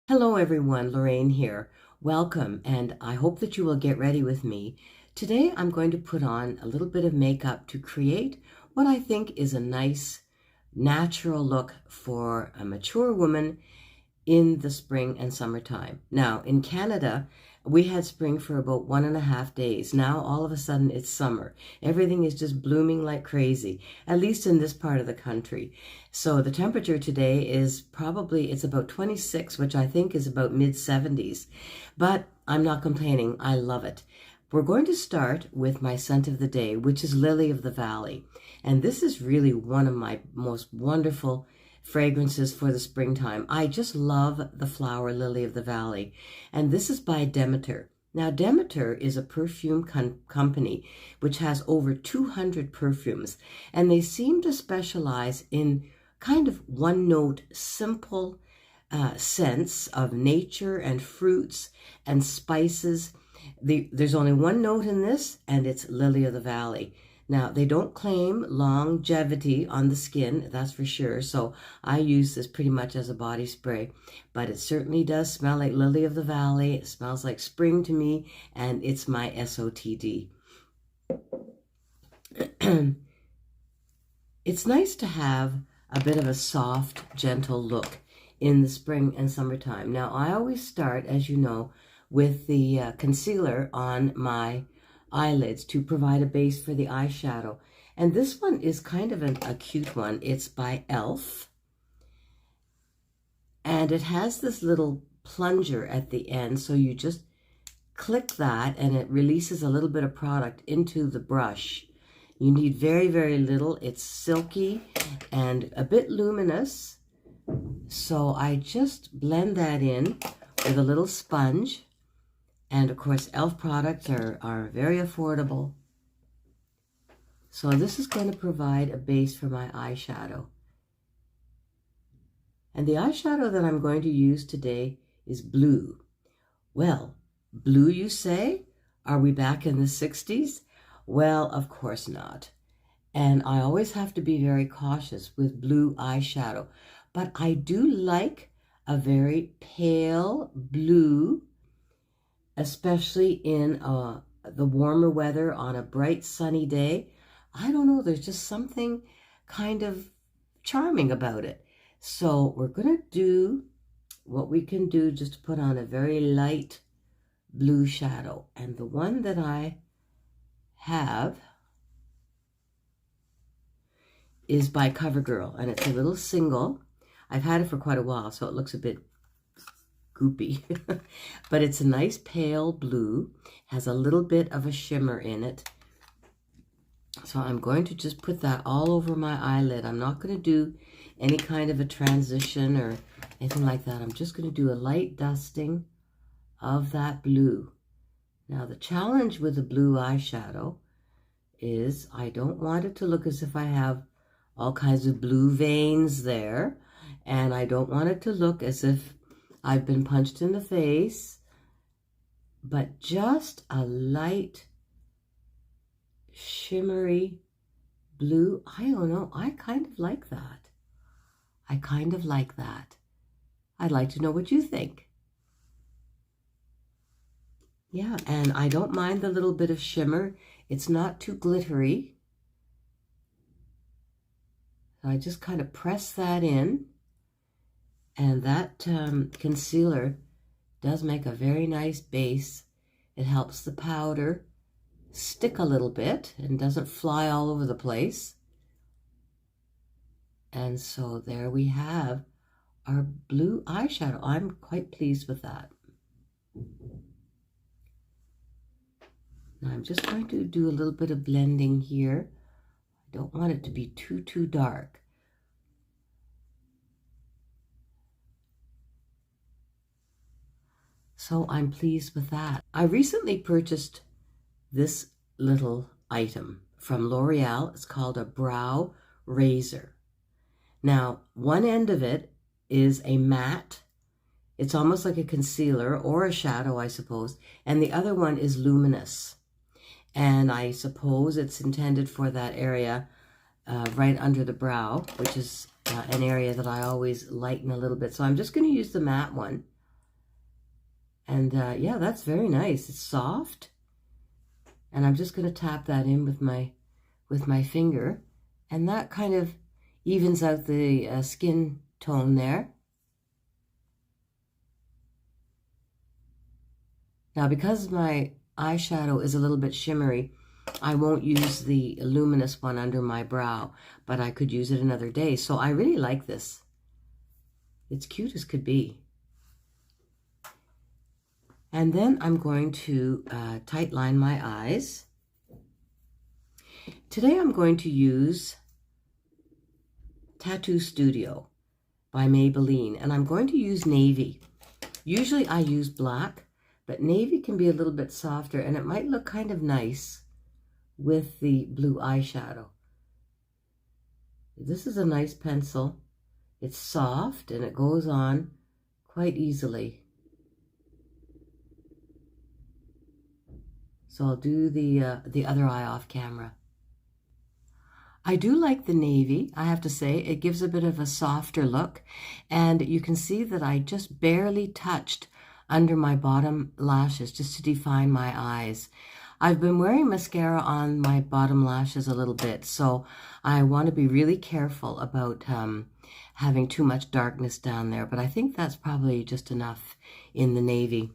Hello everyone, Lorraine here. Welcome, and I hope that you will get ready with me. Today I'm going to put on a little bit of makeup to create what I think is a nice, natural look for a mature woman in the spring and summertime. Now, in Canada, we had spring for about 1.5 days. Now, all of a sudden, it's summer. Everything is just blooming like crazy, at least in this part of the country. So the temperature today is it's about 26, which I think is about mid-70s. But I'm not complaining. I love it. We're going to start with my scent of the day, which is Lily of the Valley. And this is really one of my most wonderful fragrances for the springtime. I just love the flower Lily of the Valley. And this is by Demeter. Now, Demeter is a perfume company which has over 200 perfumes, and they seem to specialize in kind of one-note, simple scents of nature and fruits and spices. There's only one note in this, and it's Lily of the Valley. Now, they don't claim longevity on the skin, that's for sure, so I use this pretty much as a body spray, but it certainly does smell like Lily of the Valley. It smells like spring to me, and it's my SOTD. It's nice to have a bit of a soft, gentle look in the spring and summertime. Now, I always start, as you know, with the concealer on my eyelids to provide a base for the eyeshadow. And this one is kind of a cute one. It's by e.l.f. And it has this little plunger at the end, so you just click that and it releases a little bit of product into the brush. You need very, very little. It's silky and a bit luminous. So I just blend that in with a little sponge. And of course, e.l.f. products are very affordable. So this is going to provide a base for my eyeshadow. And the eyeshadow that I'm going to use today is blue. Well, blue, you say? Are we back in the 60s? Well, of course not. And I always have to be very cautious with blue eyeshadow. But I do like a very pale blue, especially in the warmer weather on a bright sunny day. I don't know, there's just something kind of charming about it. So we're going to do what we can do just to put on a very light blue shadow. And the one that I have is by CoverGirl, and it's a little single. I've had it for quite a while, so it looks a bit goopy, but it's a nice pale blue, has a little bit of a shimmer in it. So I'm going to just put that all over my eyelid. I'm not going to do any kind of a transition or anything like that. I'm just going to do a light dusting of that blue. Now, the challenge with the blue eyeshadow is I don't want it to look as if I have all kinds of blue veins there, and I don't want it to look as if I've been punched in the face, but just a light, shimmery blue. I don't know. I kind of like that. I kind of like that. I'd like to know what you think. Yeah, and I don't mind the little bit of shimmer. It's not too glittery. So I just kind of press that in. And that concealer does make a very nice base. It helps the powder stick a little bit and doesn't fly all over the place. And so there we have our blue eyeshadow. I'm quite pleased with that. Now I'm just going to do a little bit of blending here. I don't want it to be too dark. So I'm pleased with that. I recently purchased this little item from L'Oreal. It's called a brow razor. Now, one end of it is a matte. It's almost like a concealer or a shadow, I suppose. And the other one is luminous. And I suppose it's intended for that area right under the brow, which is an area that I always lighten a little bit. So I'm just going to use the matte one. And yeah, that's very nice. It's soft. And I'm just going to tap that in with my finger. And that kind of evens out the skin tone there. Now, because my eyeshadow is a little bit shimmery, I won't use the luminous one under my brow, but I could use it another day. So I really like this. It's cute as could be. And then I'm going to tight line my eyes. Today I'm going to use Tattoo Studio by Maybelline, and I'm going to use navy. Usually I use black, but navy can be a little bit softer, and it might look kind of nice with the blue eyeshadow. This is a nice pencil. It's soft and it goes on quite easily. So I'll do the other eye off camera. I do like the navy, I have to say. It gives a bit of a softer look, and you can see that I just barely touched under my bottom lashes just to define my eyes. I've been wearing mascara on my bottom lashes a little bit, so I want to be really careful about having too much darkness down there, but I think that's probably just enough in the navy.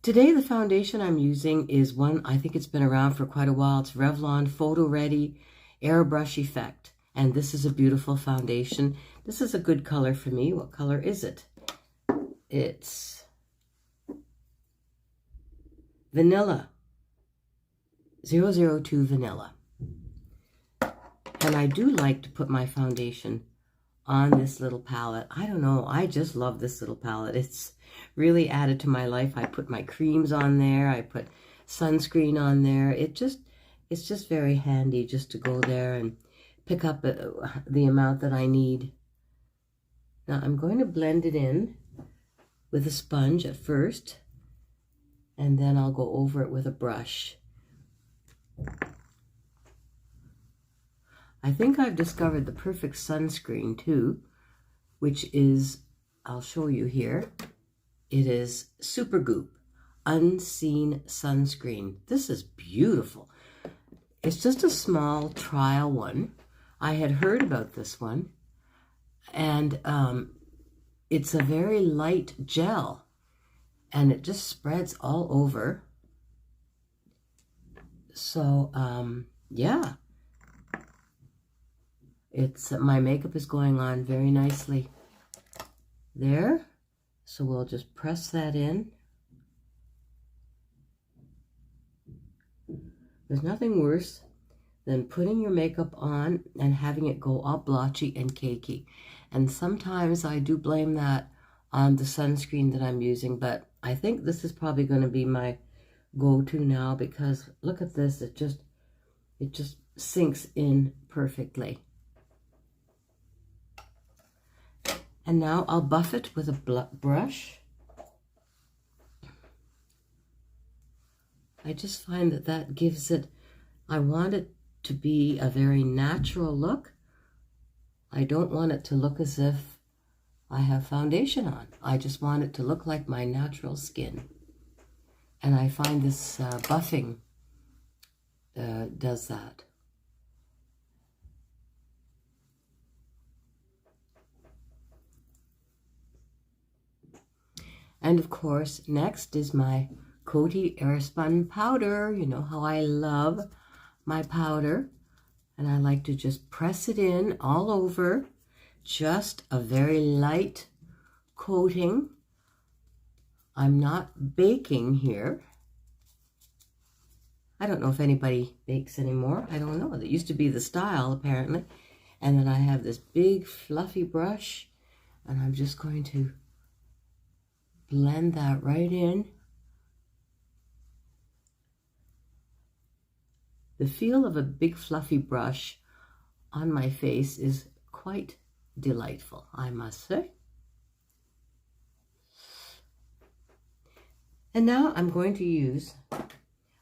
Today the foundation I'm using is one, I think it's been around for quite a while. It's Revlon Photo Ready Airbrush Effect, and this is a beautiful foundation. This is a good color for me. What color is it? It's Vanilla, 002 Vanilla. And I do like to put my foundation on this little palette. I don't know, I just love this little palette. It's really added to my life. I put my creams on there, I put sunscreen on there. It's just very handy just to go there and pick up the amount that I need. Now I'm going to blend it in with a sponge at first, and then I'll go over it with a brush. I think I've discovered the perfect sunscreen too, which is, I'll show you here. It is Supergoop Unseen Sunscreen. This is beautiful. It's just a small trial one. I had heard about this one, and it's a very light gel, and it just spreads all over. So yeah, it's my makeup is going on very nicely there. So we'll just press that in. There's nothing worse than putting your makeup on and having it go all blotchy and cakey. And sometimes I do blame that on the sunscreen that I'm using, but I think this is probably going to be my go-to now, because look at this, it just sinks in perfectly. And now I'll buff it with a brush. I just find that gives it, I want it to be a very natural look. I don't want it to look as if I have foundation on. I just want it to look like my natural skin. And I find this buffing does that. And of course, next is my Coty Airspun powder. You know how I love my powder. And I like to just press it in all over. Just a very light coating. I'm not baking here. I don't know if anybody bakes anymore. I don't know. That used to be the style, apparently. And then I have this big fluffy brush, and I'm just going to blend that right in. The feel of a big fluffy brush on my face is quite delightful, I must say. And now I'm going to use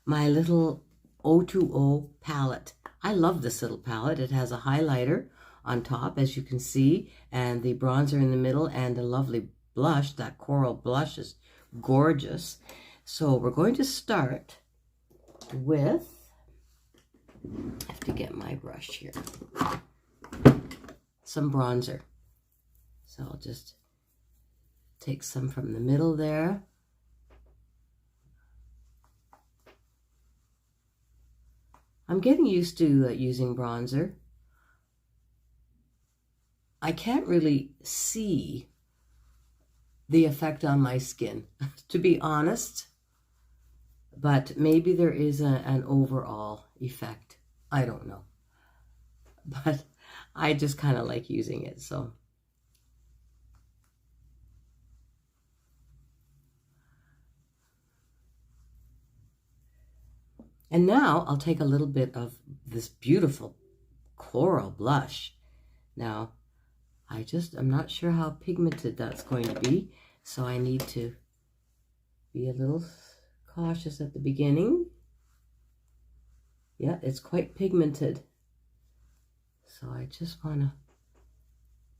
my little O2O palette. I love this little palette. It has a highlighter on top, as you can see, and the bronzer in the middle, and a lovely blush. That coral blush is gorgeous. So we're going to start with, I have to get my brush here, some bronzer. So I'll just take some from the middle there. I'm getting used to using bronzer. I can't really see the effect on my skin, to be honest, but maybe there is an overall effect. I don't know, but I just kind of like using it, so. And now I'll take a little bit of this beautiful coral blush. Now, I'm not sure how pigmented that's going to be, so I need to be a little cautious at the beginning. Yeah, it's quite pigmented. So I just want to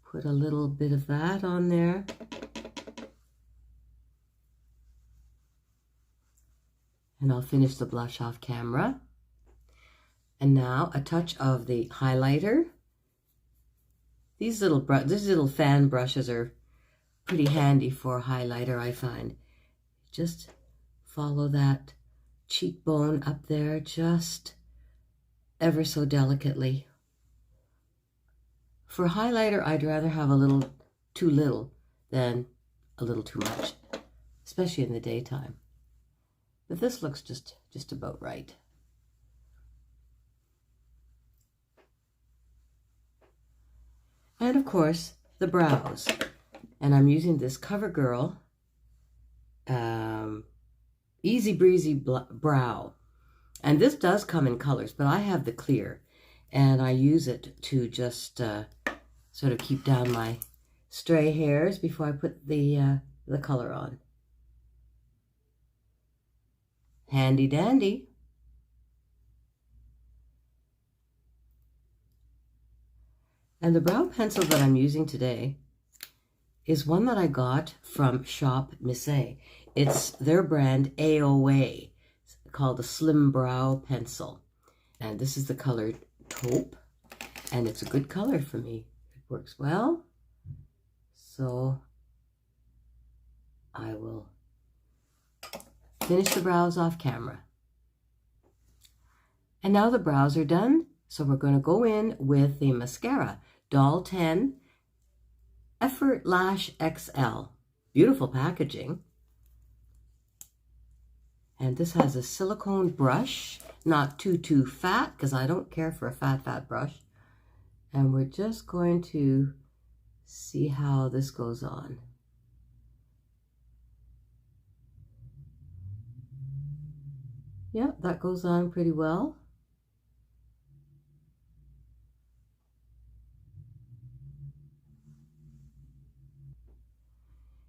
put a little bit of that on there. And I'll finish the blush off camera. And now a touch of the highlighter. These little fan brushes are pretty handy for highlighter, I find. Just follow that cheekbone up there, just ever so delicately. For highlighter, I'd rather have a little too little than a little too much, especially in the daytime. But this looks just about right. And of course, the brows. And I'm using this CoverGirl Easy Breezy Brow. And this does come in colors, but I have the clear. And I use it to just sort of keep down my stray hairs before I put the color on. Handy dandy. And the brow pencil that I'm using today is one that I got from Shop Miss A. It's their brand AOA, called the Slim Brow Pencil. And this is the color taupe, and it's a good color for me. It works well. So I will finish the brows off camera. And now the brows are done, so we're going to go in with the mascara, Doll 10 Effort Lash XL. Beautiful packaging. And this has a silicone brush, not too fat, because I don't care for a fat brush. And we're just going to see how this goes on. Yep, that goes on pretty well.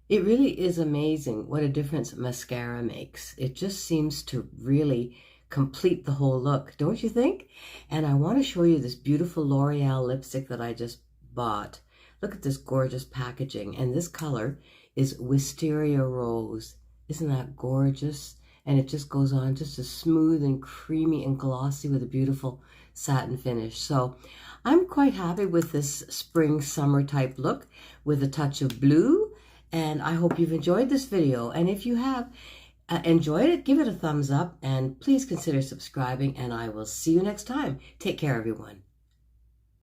It really is amazing what a difference mascara makes. It just seems to really complete the whole look, don't you think? And I want to show you this beautiful L'Oreal lipstick that I just bought. Look at this gorgeous packaging. And this color is Wisteria Rose. Isn't that gorgeous? And it just goes on just as smooth and creamy and glossy with a beautiful satin finish. So I'm quite happy with this spring summer type look with a touch of blue. And I hope you've enjoyed this video. And if you have enjoyed it, give it a thumbs up and please consider subscribing, and I will see you next time. Take care, everyone.